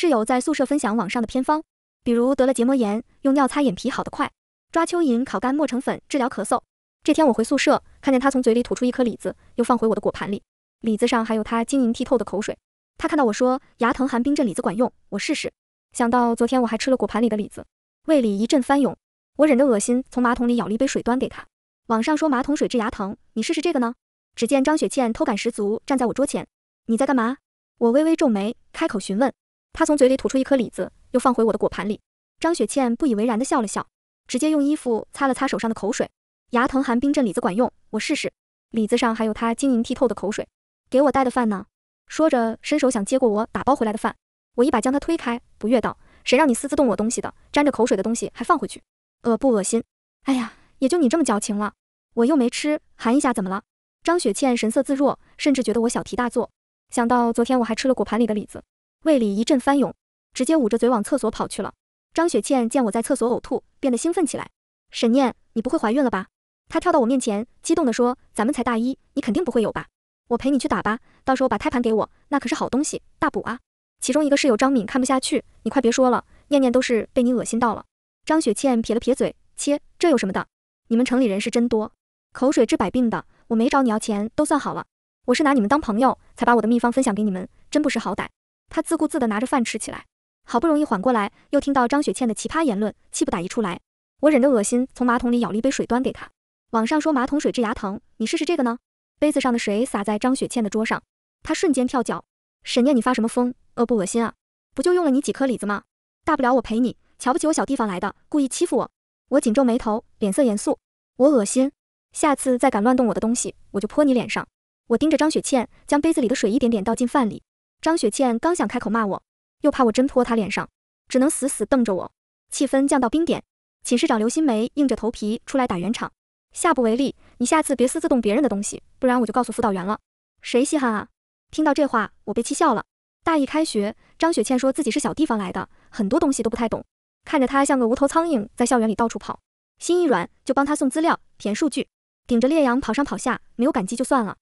室友在宿舍分享网上的偏方，比如得了结膜炎，用尿擦眼皮好得快；抓蚯蚓烤干磨成粉治疗咳嗽。这天我回宿舍，看见他从嘴里吐出一颗李子，又放回我的果盘里，李子上还有他晶莹剔透的口水。他看到我说牙疼寒冰镇李子管用，我试试。想到昨天我还吃了果盘里的李子，胃里一阵翻涌。我忍着恶心，从马桶里舀了一杯水端给他。网上说马桶水治牙疼，你试试这个呢？只见张雪倩偷感十足，站在我桌前。你在干嘛？我微微皱眉，开口询问。他从嘴里吐出一颗李子，又放回我的果盘里。张雪倩不以为然地笑了笑，直接用衣服擦了擦手上的口水。牙疼寒冰镇李子管用，我试试。李子上还有他晶莹剔透的口水。给我带的饭呢？说着伸手想接过我打包回来的饭，我一把将他推开，不悦道：谁让你私自动我东西的，沾着口水的东西还放回去，恶不恶心？哎呀，也就你这么矫情了，我又没吃，含一下怎么了？张雪倩神色自若，甚至觉得我小题大做。想到昨天我还吃了果盘里的李子，胃里一阵翻涌，直接捂着嘴往厕所跑去了。张雪倩见我在厕所呕吐，变得兴奋起来。沈念，你不会怀孕了吧？她跳到我面前，激动地说：咱们才大一，你肯定不会有吧？我陪你去打吧，到时候把胎盘给我，那可是好东西，大补啊。其中一个室友张敏看不下去，你快别说了，念念都是被你恶心到了。张雪倩撇了撇嘴，切，这有什么的？你们城里人是真多，口水治百病的，我没找你要钱都算好了，我是拿你们当朋友才把我的秘方分享给你们，真不识好歹。他自顾自地拿着饭吃起来，好不容易缓过来，又听到张雪倩的奇葩言论，气不打一处来。我忍着恶心，从马桶里舀了一杯水端给他。网上说马桶水治牙疼，你试试这个呢？杯子上的水洒在张雪倩的桌上，她瞬间跳脚。沈念，你发什么疯？恶不恶心啊？不就用了你几颗李子吗？大不了我赔你，瞧不起我小地方来的，故意欺负我。我紧皱眉头，脸色严肃。我恶心，下次再敢乱动我的东西，我就泼你脸上。我盯着张雪倩，将杯子里的水一点点倒进饭里。张雪倩刚想开口骂我，又怕我真泼她脸上，只能死死瞪着我。气氛降到冰点，寝室长刘新梅硬着头皮出来打圆场。下不为例，你下次别私自动别人的东西，不然我就告诉辅导员了。谁稀罕啊？听到这话，我被气笑了。大一开学，张雪倩说自己是小地方来的，很多东西都不太懂，看着她像个无头苍蝇在校园里到处跑，心一软就帮她送资料填数据，顶着烈阳跑上跑下，没有感激就算了。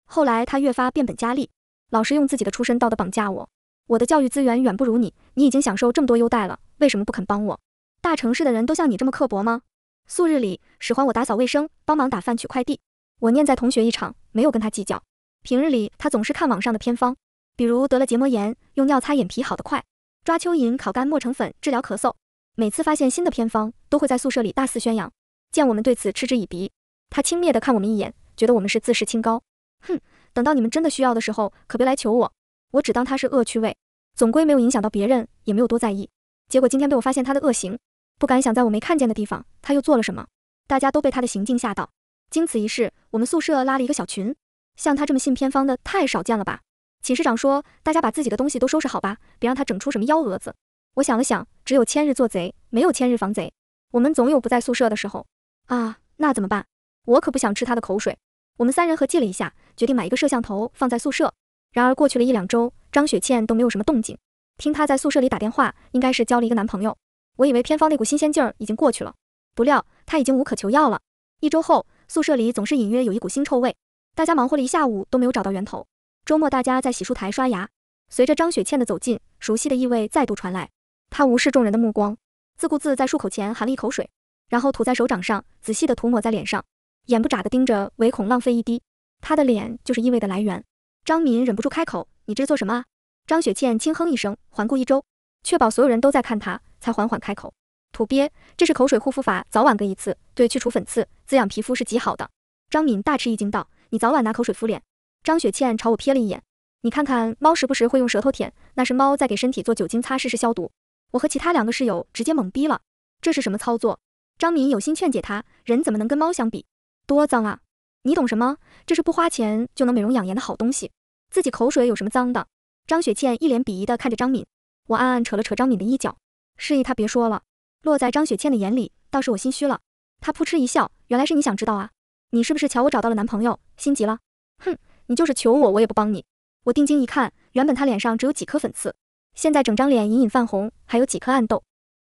后来她越发变本加厉，老是用自己的出身道德绑架我。我的教育资源远不如你，你已经享受这么多优待了，为什么不肯帮我？大城市的人都像你这么刻薄吗？素日里使唤我打扫卫生，帮忙打饭取快递，我念在同学一场，没有跟他计较。平日里他总是看网上的偏方，比如得了结膜炎，用尿擦眼皮好得快；抓蚯蚓烤干磨成粉治疗咳嗽。每次发现新的偏方，都会在宿舍里大肆宣扬。见我们对此嗤之以鼻，他轻蔑地看我们一眼，觉得我们是自视清高。哼，等到你们真的需要的时候，可别来求我。我只当他是恶趣味，总归没有影响到别人，也没有多在意。结果今天被我发现他的恶行，不敢想在我没看见的地方，他又做了什么。大家都被他的行径吓到。经此一事，我们宿舍拉了一个小群，像他这么信偏方的太少见了吧。寝室长说，大家把自己的东西都收拾好吧，别让他整出什么幺蛾子。我想了想，只有千日做贼，没有千日防贼。我们总有不在宿舍的时候啊，那怎么办？我可不想吃他的口水。我们三人合计了一下，决定买一个摄像头放在宿舍。然而过去了1-2周，张雪倩都没有什么动静。听她在宿舍里打电话，应该是交了一个男朋友。我以为偏方那股新鲜劲儿已经过去了，不料她已经无可救药了。1周后，宿舍里总是隐约有一股腥臭味，大家忙活了一下午都没有找到源头。周末大家在洗漱台刷牙，随着张雪倩的走近，熟悉的异味再度传来。她无视众人的目光，自顾自在漱口前含了一口水，然后涂在手掌上，仔细地涂抹在脸上，眼不眨地盯着，唯恐浪费一滴。她的脸就是异味的来源。张敏忍不住开口：“你这做什么啊？”张雪倩轻哼一声，环顾一周，确保所有人都在看她，才缓缓开口：“土鳖，这是口水护肤法，早晚各一次，对去除粉刺、滋养皮肤是极好的。”张敏大吃一惊道：“你早晚拿口水敷脸？”张雪倩朝我瞥了一眼：“你看看，猫时不时会用舌头舔，那是猫在给身体做酒精擦拭式消毒。”我和其他2个室友直接懵逼了，这是什么操作？张敏有心劝解他，人怎么能跟猫相比？多脏啊！你懂什么？这是不花钱就能美容养颜的好东西，自己口水有什么脏的？张雪倩一脸鄙夷地看着张敏，我暗暗扯了扯张敏的衣角，示意她别说了。落在张雪倩的眼里，倒是我心虚了。她扑哧一笑，原来是你想知道啊？你是不是瞧我找到了男朋友，心急了？哼，你就是求我，我也不帮你。我定睛一看，原本她脸上只有几颗粉刺，现在整张脸隐隐泛红，还有几颗暗痘。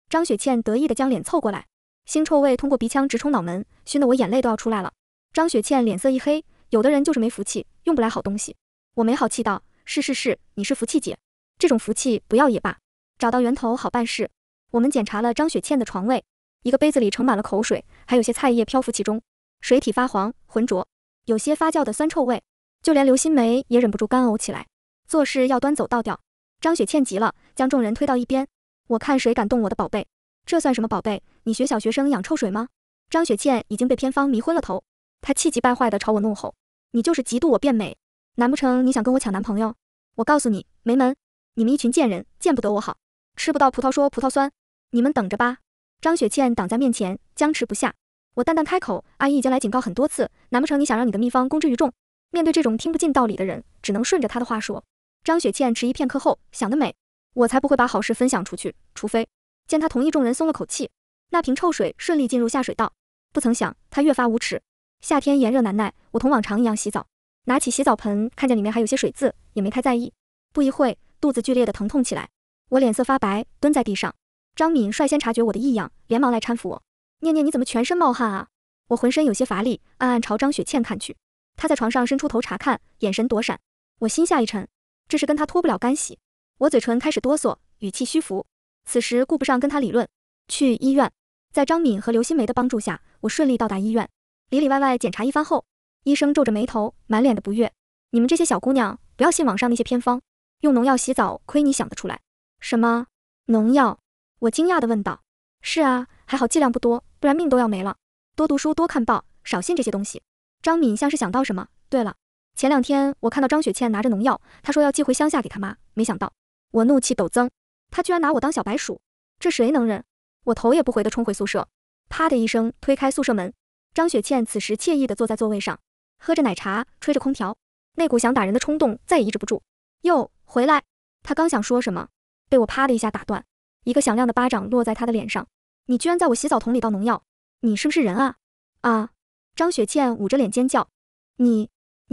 张雪倩得意地将脸凑过来，腥臭味通过鼻腔直冲脑门，熏得我眼泪都要出来了。张雪倩脸色一黑，有的人就是没福气，用不来好东西。我没好气道：是，你是福气姐，这种福气不要也罢。找到源头好办事。我们检查了张雪倩的床位，一个杯子里盛满了口水，还有些菜叶漂浮其中，水体发黄浑浊，有些发酵的酸臭味。就连刘新梅也忍不住干呕起来，做事要端走倒掉。张雪倩急了，将众人推到一边。我看谁敢动我的宝贝？这算什么宝贝？你学小学生养臭水吗？张雪倩已经被偏方迷昏了头，她气急败坏地朝我怒吼：“你就是嫉妒我变美，难不成你想跟我抢男朋友？我告诉你，没门！你们一群贱人，见不得我好，吃不到葡萄说葡萄酸，你们等着吧！”张雪倩挡在面前，僵持不下。我淡淡开口：“阿姨已经来警告很多次，难不成你想让你的秘方公之于众？”面对这种听不进道理的人，只能顺着他的话说。张雪倩迟疑片刻后，想得美，我才不会把好事分享出去，除非……见他同意，众人松了口气。那瓶臭水顺利进入下水道，不曾想他越发无耻。夏天炎热难耐，我同往常一样洗澡，拿起洗澡盆，看见里面还有些水渍，也没太在意。不一会，肚子剧烈的疼痛起来，我脸色发白，蹲在地上。张敏率先察觉我的异样，连忙来搀扶我。念念，你怎么全身冒汗啊？我浑身有些乏力，暗暗朝张雪倩看去。她在床上伸出头查看，眼神躲闪。我心下一沉，这是跟她脱不了干系。我嘴唇开始哆嗦，语气虚浮。此时顾不上跟她理论，去医院。在张敏和刘新梅的帮助下，我顺利到达医院。里里外外检查一番后，医生皱着眉头，满脸的不悦：“你们这些小姑娘，不要信网上那些偏方，用农药洗澡，亏你想得出来。”“什么农药？”我惊讶地问道。“是啊，还好剂量不多，不然命都要没了。多读书，多看报，少信这些东西。”张敏像是想到什么，对了，前2天我看到张雪倩拿着农药，她说要寄回乡下给她妈，没想到我怒气陡增，她居然拿我当小白鼠，这谁能忍？我头也不回地冲回宿舍，啪的一声推开宿舍门。张雪倩此时惬意地坐在座位上，喝着奶茶，吹着空调，那股想打人的冲动再也抑制不住。哟，回来！她刚想说什么，被我啪的一下打断，一个响亮的巴掌落在她的脸上。你居然在我洗澡桶里倒农药，你是不是人啊？啊！张雪倩捂着脸尖叫：“你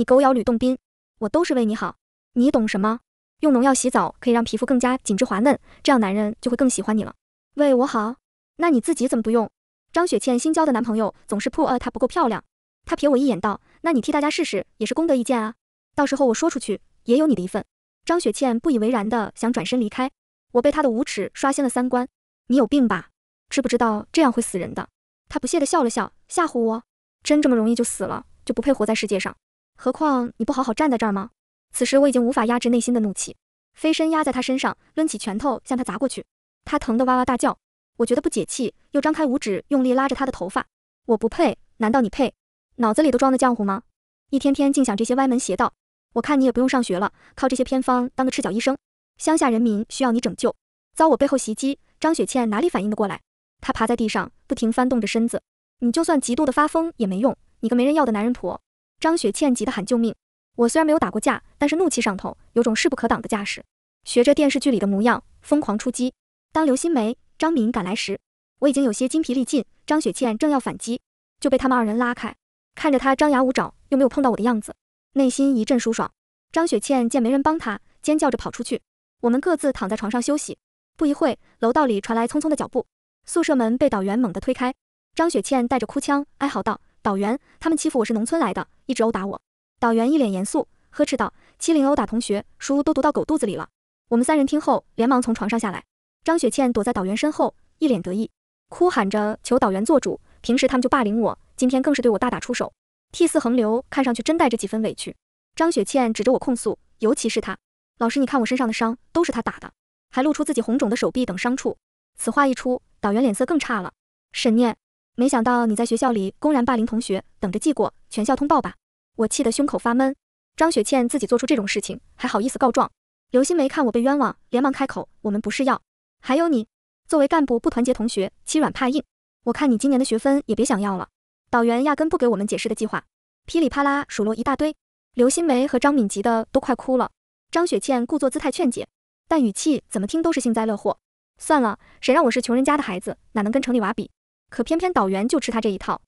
狗咬吕洞宾，我都是为你好，你懂什么？用农药洗澡可以让皮肤更加紧致滑嫩，这样男人就会更喜欢你了。为我好？那你自己怎么不用？”张雪倩新交的男朋友总是破她不够漂亮，她瞥我一眼道：“那你替大家试试，也是功德一件啊，到时候我说出去也有你的一份。”张雪倩不以为然的想转身离开，我被她的无耻刷新了3观。你有病吧？知不知道这样会死人的？她不屑地笑了笑，吓唬我。真这么容易就死了，就不配活在世界上？何况你不好好站在这儿吗？此时我已经无法压制内心的怒气，飞身压在他身上，抡起拳头向他砸过去。他疼得哇哇大叫，我觉得不解气，又张开五指用力拉着他的头发。我不配，难道你配？脑子里都装的浆糊吗？一天天净想这些歪门邪道，我看你也不用上学了，靠这些偏方当个赤脚医生，乡下人民需要你拯救。遭我背后袭击，张雪倩哪里反应得过来？她爬在地上，不停翻动着身子。你就算极度的发疯也没用，你个没人要的男人婆！张雪倩急得喊救命。我虽然没有打过架，但是怒气上头，有种势不可挡的架势，学着电视剧里的模样，疯狂出击。当刘新梅、张敏赶来时，我已经有些精疲力尽。张雪倩正要反击，就被他们2人拉开。看着她张牙舞爪，又没有碰到我的样子，内心一阵舒爽。张雪倩见没人帮她，尖叫着跑出去。我们各自躺在床上休息。不一会，楼道里传来匆匆的脚步，宿舍门被导员猛地推开。张雪倩带着哭腔哀嚎道：“导员，他们欺负我是农村来的，一直殴打我。”导员一脸严肃，呵斥道：“欺凌殴打同学，书都读到狗肚子里了。”我们3人听后，连忙从床上下来。张雪倩躲在导员身后，一脸得意，哭喊着求导员做主。平时他们就霸凌我，今天更是对我大打出手，涕泗横流，看上去真带着几分委屈。张雪倩指着我控诉，尤其是他：“老师，你看我身上的伤，都是他打的。”还露出自己红肿的手臂等伤处。此话一出，导员脸色更差了。沈念，没想到你在学校里公然霸凌同学，等着记过，全校通报吧！我气得胸口发闷。张雪倩自己做出这种事情，还好意思告状？刘新梅看我被冤枉，连忙开口：“我们不是要……还有你，作为干部不团结同学，欺软怕硬，我看你今年的学分也别想要了。”导员压根不给我们解释的计划，噼里啪啦数落一大堆。刘新梅和张敏急得都快哭了。张雪倩故作姿态劝解，但语气怎么听都是幸灾乐祸。算了，谁让我是穷人家的孩子，哪能跟城里娃比？可偏偏导员就吃他这一套。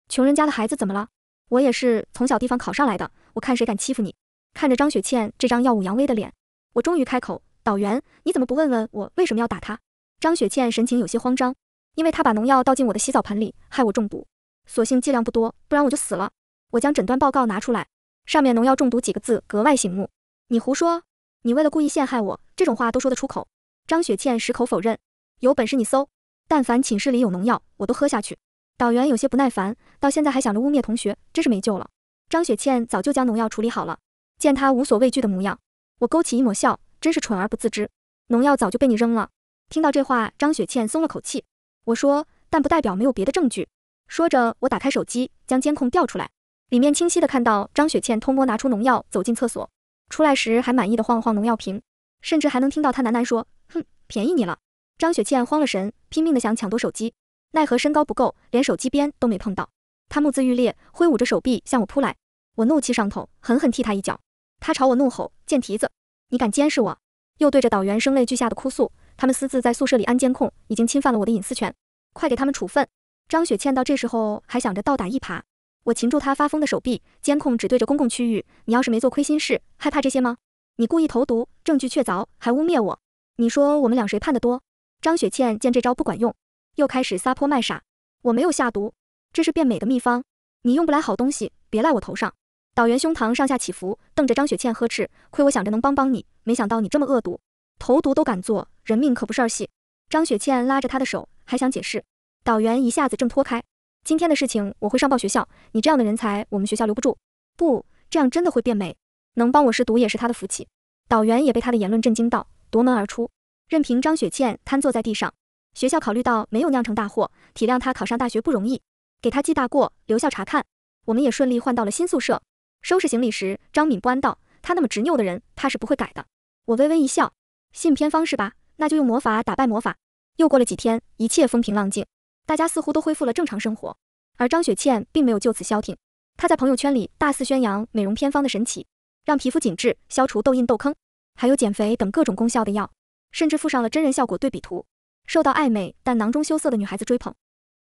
穷人家的孩子怎么了？我也是从小地方考上来的，我看谁敢欺负你。看着张雪倩这张耀武扬威的脸，我终于开口：“导员，你怎么不问问我为什么要打他？”张雪倩神情有些慌张，因为他把农药倒进我的洗澡盆里，害我中毒，所幸剂量不多，不然我就死了。我将诊断报告拿出来，上面农药中毒几个字格外醒目。你胡说！你为了故意陷害我，这种话都说得出口？张雪倩矢口否认，有本事你搜，但凡寝室里有农药，我都喝下去。导员有些不耐烦，到现在还想着污蔑同学，真是没救了。张雪倩早就将农药处理好了，见她无所畏惧的模样，我勾起一抹笑，真是蠢而不自知。农药早就被你扔了。听到这话，张雪倩松了口气。我说，但不代表没有别的证据。说着，我打开手机，将监控调出来，里面清晰的看到张雪倩偷摸拿出农药，走进厕所，出来时还满意的晃了晃农药瓶，甚至还能听到她喃喃说：“哼，便宜你了。”张雪倩慌了神，拼命的想抢夺手机，奈何身高不够，连手机边都没碰到。她目眦欲裂，挥舞着手臂向我扑来，我怒气上头，狠狠踢她一脚。她朝我怒吼：“贱蹄子，你敢监视我！”又对着导员声泪俱下的哭诉，他们私自在宿舍里安监控，已经侵犯了我的隐私权，快给他们处分。张雪倩到这时候还想着倒打一耙，我擒住她发疯的手臂，监控只对着公共区域，你要是没做亏心事，害怕这些吗？你故意投毒，证据确凿，还污蔑我，你说我们俩谁判得多？张雪倩见这招不管用，又开始撒泼卖傻，我没有下毒，这是变美的秘方，你用不来好东西，别赖我头上。导员胸膛上下起伏，瞪着张雪倩呵斥，亏我想着能帮你，没想到你这么恶毒，投毒都敢做，人命可不是儿戏。张雪倩拉着他的手，还想解释，导员一下子挣脱开。今天的事情我会上报学校，你这样的人才我们学校留不住。不，这样真的会变美，能帮我试毒也是他的福气。导员也被他的言论震惊到，夺门而出，任凭张雪倩瘫坐在地上。学校考虑到没有酿成大祸，体谅他考上大学不容易，给他记大过，留校查看。我们也顺利换到了新宿舍。收拾行李时，张敏不安道，他那么执拗的人，他是不会改的。我微微一笑，信偏方是吧？那就用魔法打败魔法。又过了几天，一切风平浪静，大家似乎都恢复了正常生活。而张雪倩并没有就此消停，她在朋友圈里大肆宣扬美容偏方的神奇，让皮肤紧致、消除痘印痘坑，还有减肥等各种功效的药，甚至附上了真人效果对比图，受到爱美但囊中羞涩的女孩子追捧。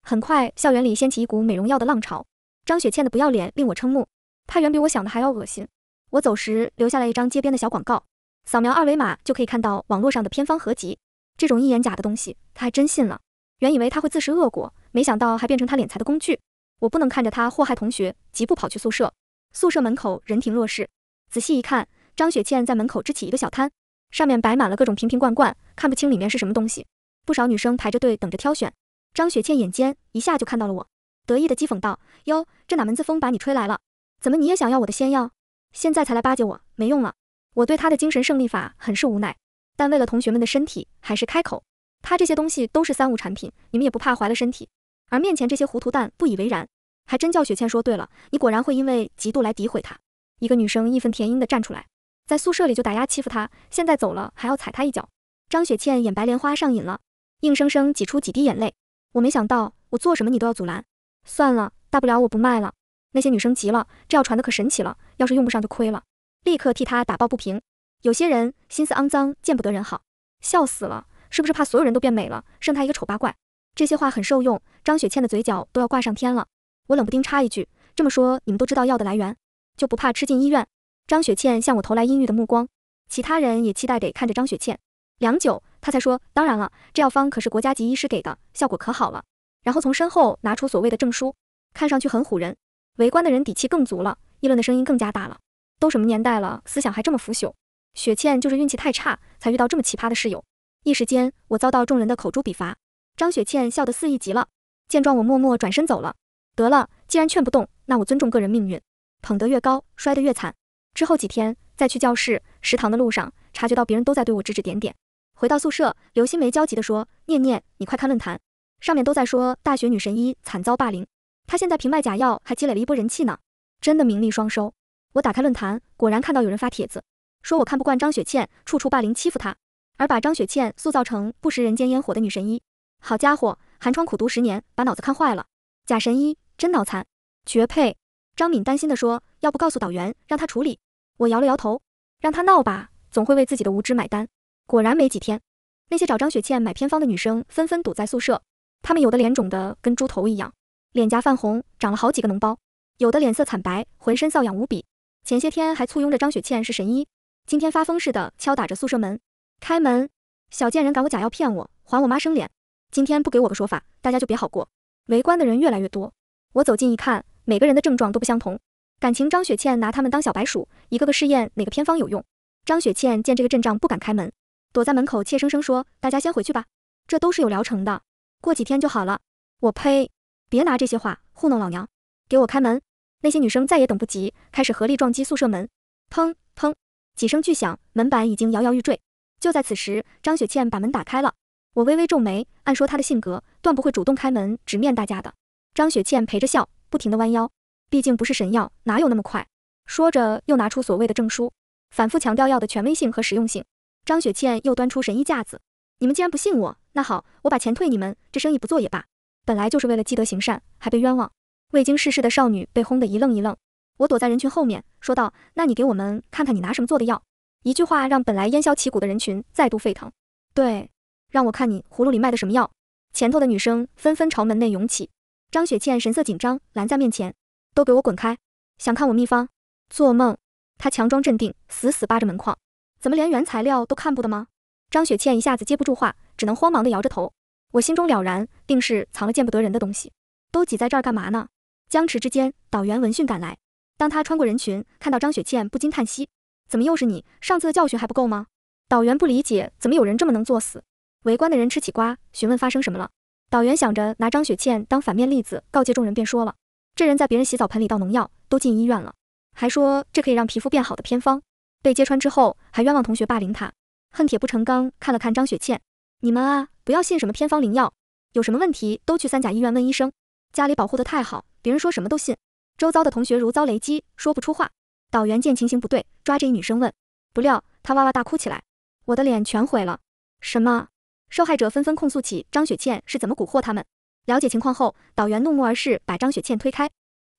很快，校园里掀起一股美容药的浪潮。张雪倩的不要脸令我瞠目，她远比我想的还要恶心。我走时留下来一张街边的小广告，扫描二维码就可以看到网络上的偏方合集。这种一眼假的东西，她还真信了。原以为她会自食恶果，没想到还变成她敛财的工具。我不能看着她祸害同学，疾步跑去宿舍。宿舍门口人停若市，仔细一看，张雪倩在门口支起一个小摊，上面摆满了各种瓶瓶罐罐，看不清里面是什么东西。不少女生排着队等着挑选。张雪倩眼尖，一下就看到了我，得意的讥讽道：“哟，这哪门子风把你吹来了？怎么你也想要我的仙药？现在才来巴结我，没用了。”我对她的精神胜利法很是无奈，但为了同学们的身体，还是开口：“她这些东西都是三无产品，你们也不怕坏了身体？”而面前这些糊涂蛋不以为然，还真叫雪倩说对了，你果然会因为嫉妒来诋毁她。一个女生义愤填膺地站出来，在宿舍里就打压欺负她，现在走了还要踩她一脚。张雪倩眼白莲花上瘾了，硬生生挤出几滴眼泪。我没想到，我做什么你都要阻拦。算了，大不了我不卖了。那些女生急了，这药传的可神奇了，要是用不上就亏了。立刻替她打抱不平。有些人心思肮脏，见不得人好。笑死了，是不是怕所有人都变美了，剩她一个丑八怪？这些话很受用，张雪倩的嘴角都要挂上天了。我冷不丁插一句，这么说你们都知道药的来源，就不怕吃进医院？张雪倩向我投来阴郁的目光，其他人也期待地看着张雪倩。良久，她才说，当然了，这药方可是国家级医师给的，效果可好了。然后从身后拿出所谓的证书，看上去很唬人。围观的人底气更足了，议论的声音更加大了。都什么年代了，思想还这么腐朽。雪倩就是运气太差，才遇到这么奇葩的室友。一时间，我遭到众人的口诛笔伐。张雪倩笑得肆意极了，见状我默默转身走了。得了，既然劝不动，那我尊重个人命运，捧得越高，摔得越惨。之后几天，再去教室、食堂的路上，察觉到别人都在对我指指点点。回到宿舍，刘新梅焦急地说：“念念，你快看论坛，上面都在说大学女神医惨遭霸凌，她现在凭卖假药还积累了一波人气呢，真的名利双收。”我打开论坛，果然看到有人发帖子，说我看不惯张雪倩，处处霸凌欺负她，而把张雪倩塑造成不食人间烟火的女神医。好家伙，寒窗苦读10年，把脑子看坏了。假神医真脑残，绝配。张敏担心地说：“要不告诉导员，让他处理？”我摇了摇头，让他闹吧，总会为自己的无知买单。果然没几天，那些找张雪倩买偏方的女生纷纷堵在宿舍，她们有的脸肿得跟猪头一样，脸颊泛红，长了好几个脓包；有的脸色惨白，浑身瘙痒无比。前些天还簇拥着张雪倩是神医，今天发疯似的敲打着宿舍门。开门！小贱人敢我假药骗我，还我妈生脸！今天不给我个说法，大家就别好过。围观的人越来越多，我走近一看，每个人的症状都不相同，感情张雪倩拿他们当小白鼠，一个个试验哪个偏方有用。张雪倩见这个阵仗不敢开门，躲在门口怯生生说：“大家先回去吧，这都是有疗程的，过几天就好了。”我呸！别拿这些话糊弄老娘，给我开门！那些女生再也等不及，开始合力撞击宿舍门。砰砰，几声巨响，门板已经摇摇欲坠。就在此时，张雪倩把门打开了。我微微皱眉，按说她的性格，断不会主动开门直面大家的。张雪倩陪着笑，不停地弯腰，毕竟不是神药，哪有那么快？说着，又拿出所谓的证书，反复强调药的权威性和实用性。张雪倩又端出神医架子，你们既然不信我，那好，我把钱退你们，这生意不做也罢。本来就是为了积德行善，还被冤枉。未经世事的少女被轰得一愣一愣。我躲在人群后面，说道：“那你给我们看看你拿什么做的药？”一句话让本来烟消气鼓的人群再度沸腾。对，让我看你葫芦里卖的什么药。前头的女生纷纷朝门内涌起。张雪倩神色紧张，拦在面前：“都给我滚开！想看我秘方？做梦！”她强装镇定，死死扒着门框。怎么连原材料都看不得吗？张雪倩一下子接不住话，只能慌忙地摇着头。我心中了然，定是藏了见不得人的东西。都挤在这儿干嘛呢？僵持之间，导员闻讯赶来。当他穿过人群，看到张雪倩，不禁叹息：“怎么又是你？上次的教训还不够吗？”导员不理解，怎么有人这么能作死？围观的人吃起瓜，询问发生什么了。导员想着拿张雪倩当反面例子，告诫众人，便说了：“这人在别人洗澡盆里倒农药，都进医院了，还说这可以让皮肤变好的偏方，被揭穿之后还冤枉同学霸凌他。”恨铁不成钢，看了看张雪倩：“你们啊，不要信什么偏方灵药，有什么问题都去三甲医院问医生。家里保护得太好，别人说什么都信。”周遭的同学如遭雷击，说不出话。导员见情形不对，抓着一女生问，不料她哇哇大哭起来：“我的脸全毁了！”什么？受害者纷纷控诉起张雪倩是怎么蛊惑他们。了解情况后，导员怒目而视，把张雪倩推开：“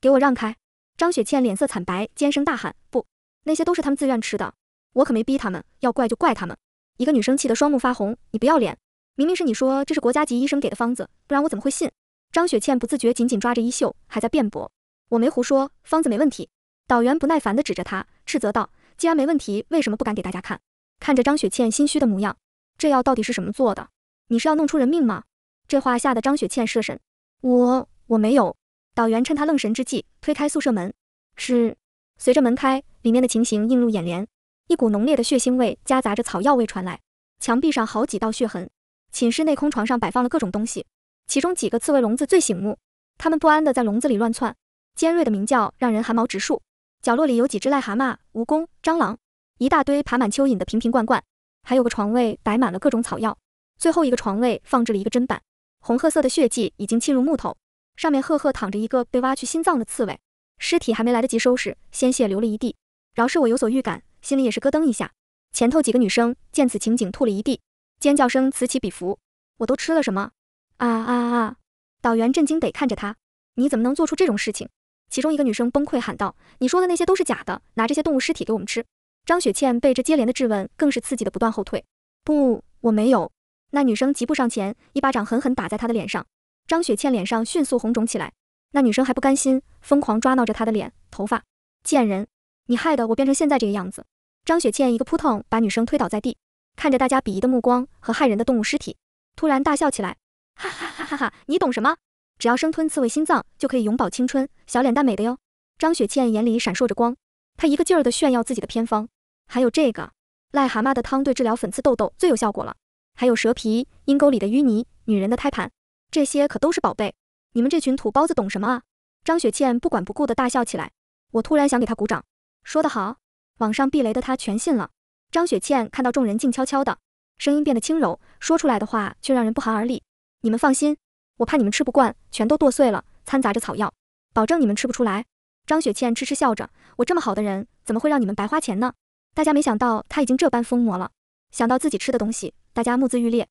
给我让开！”张雪倩脸色惨白，尖声大喊：“不，那些都是他们自愿吃的，我可没逼他们，要怪就怪他们！”一个女生气得双目发红：“你不要脸！明明是你说这是国家级医生给的方子，不然我怎么会信？”张雪倩不自觉紧紧抓着衣袖，还在辩驳：“我没胡说，方子没问题。”导员不耐烦地指着她，斥责道：“既然没问题，为什么不敢给大家看？”看着张雪倩心虚的模样，这药到底是什么做的？你是要弄出人命吗？这话吓得张雪倩失了神。我没有。导员趁她愣神之际，推开宿舍门。随着门开，里面的情形映入眼帘，一股浓烈的血腥味夹杂着草药味传来，墙壁上好几道血痕，寝室内空床上摆放了各种东西，其中几个刺猬笼子最醒目，它们不安地在笼子里乱窜，尖锐的鸣叫让人汗毛直竖。角落里有几只癞蛤蟆、蜈蚣、蟑螂，一大堆爬满蚯蚓的瓶瓶罐罐，还有个床位摆满了各种草药，最后一个床位放置了一个砧板，红褐色的血迹已经侵入木头，上面赫赫躺着一个被挖去心脏的刺猬，尸体还没来得及收拾，鲜血流了一地。饶是我有所预感，心里也是咯噔一下。前头几个女生见此情景吐了一地，尖叫声此起彼伏。我都吃了什么？啊！导员震惊地看着他，你怎么能做出这种事情？其中一个女生崩溃喊道：“你说的那些都是假的，拿这些动物尸体给我们吃！”张雪倩被这接连的质问更是刺激的不断后退。不，我没有。那女生疾步上前，一巴掌狠狠打在她的脸上。张雪倩脸上迅速红肿起来。那女生还不甘心，疯狂抓挠着她的脸、头发。贱人，你害得我变成现在这个样子！张雪倩一个扑腾把女生推倒在地，看着大家鄙夷的目光和害人的动物尸体，突然大笑起来：“哈哈哈哈哈！你懂什么？只要生吞刺猬心脏，就可以永葆青春，小脸蛋美的哟！”张雪倩眼里闪烁着光，她一个劲儿地炫耀自己的偏方，还有这个癞蛤蟆的汤对治疗粉刺痘痘最有效果了，还有蛇皮、阴沟里的淤泥、女人的胎盘，这些可都是宝贝。你们这群土包子懂什么啊？张雪倩不管不顾地大笑起来。我突然想给她鼓掌，说得好！网上避雷的她全信了。张雪倩看到众人静悄悄的，声音变得轻柔，说出来的话却让人不寒而栗。你们放心，我怕你们吃不惯，全都剁碎了，掺杂着草药，保证你们吃不出来。张雪倩痴痴笑着，我这么好的人，怎么会让你们白花钱呢？大家没想到她已经这般疯魔了。想到自己吃的东西，大家目眦欲裂。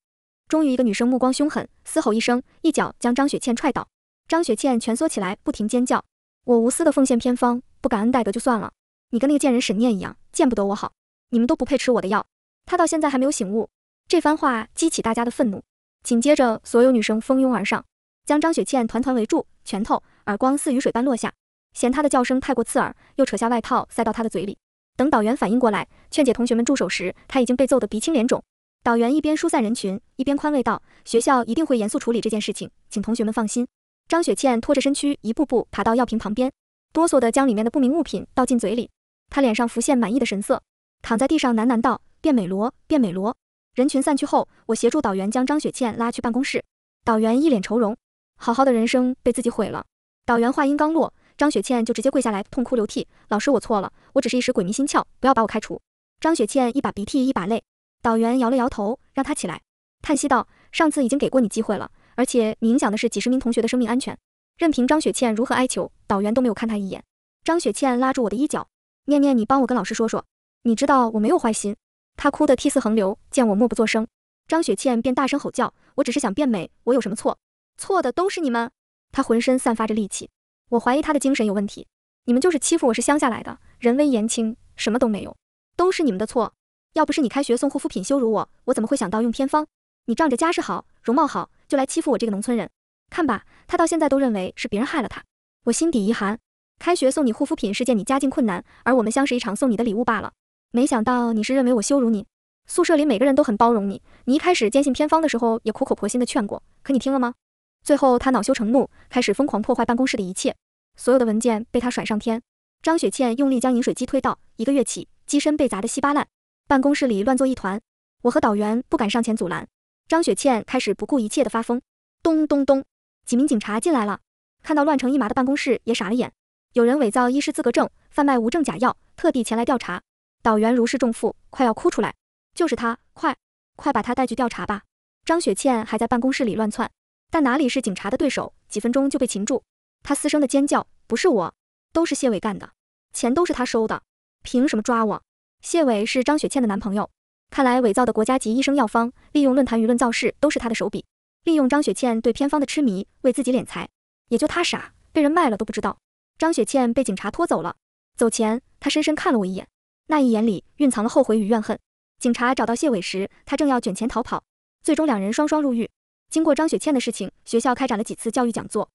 终于一个女生目光凶狠，嘶吼一声，一脚将张雪倩踹倒。张雪倩蜷缩起来，不停尖叫。我无私的奉献偏方，不感恩戴德就算了，你跟那个贱人沈念一样，见不得我好，你们都不配吃我的药。她到现在还没有醒悟。这番话激起大家的愤怒，紧接着所有女生蜂拥而上，将张雪倩团团围住，拳头、耳光似雨水般落下。嫌她的叫声太过刺耳，又扯下外套塞到她的嘴里。等导员反应过来，劝解同学们住手时，她已经被揍得鼻青脸肿。导员一边疏散人群，一边宽慰道：“学校一定会严肃处理这件事情，请同学们放心。”张雪倩拖着身躯，一步步爬到药瓶旁边，哆嗦地将里面的不明物品倒进嘴里。她脸上浮现满意的神色，躺在地上喃喃道：“变美罗，变美罗。”人群散去后，我协助导员将张雪倩拉去办公室。导员一脸愁容，好好的人生被自己毁了。导员话音刚落，张雪倩就直接跪下来痛哭流涕，老师我错了，我只是一时鬼迷心窍，不要把我开除。张雪倩一把鼻涕一把泪，导员摇了摇头，让她起来，叹息道，上次已经给过你机会了，而且你影响的是几十名同学的生命安全。任凭张雪倩如何哀求，导员都没有看她一眼。张雪倩拉住我的衣角，念念你帮我跟老师说说，你知道我没有坏心。她哭得涕泗横流，见我默不作声，张雪倩便大声吼叫，我只是想变美，我有什么错？错的都是你们。她浑身散发着戾气，我怀疑她的精神有问题。你们就是欺负我是乡下来的，人微言轻，什么都没有，都是你们的错。要不是你开学送护肤品羞辱我，我怎么会想到用偏方？你仗着家世好，容貌好，就来欺负我这个农村人。看吧，他到现在都认为是别人害了他。我心底一寒，开学送你护肤品是见你家境困难，而我们乡试一场送你的礼物罢了。没想到你是认为我羞辱你。宿舍里每个人都很包容你，你一开始坚信偏方的时候也苦口婆心的劝过，可你听了吗？最后他恼羞成怒，开始疯狂破坏办公室的一切，所有的文件被他甩上天。张雪倩用力将饮水机推倒，1个月起，机身被砸得稀巴烂，办公室里乱作一团。我和导员不敢上前阻拦，张雪倩开始不顾一切的发疯。咚咚咚，几名警察进来了，看到乱成一麻的办公室也傻了眼。有人伪造医师资格证，贩卖无证假药，特地前来调查。导员如释重负，快要哭出来。就是他，快把他带去调查吧。张雪倩还在办公室里乱窜，但哪里是警察的对手，几分钟就被擒住。他嘶声的尖叫，不是我，都是谢伟干的，钱都是他收的，凭什么抓我？谢伟是张雪倩的男朋友，看来伪造的国家级医生药方，利用论坛舆论造势都是他的手笔，利用张雪倩对偏方的痴迷为自己敛财，也就他傻，被人卖了都不知道。张雪倩被警察拖走了，走前他深深看了我一眼，那一眼里蕴藏了后悔与怨恨。警察找到谢伟时，他正要卷钱逃跑，最终两人双双入狱。经过张雪倩的事情，学校开展了几次教育讲座，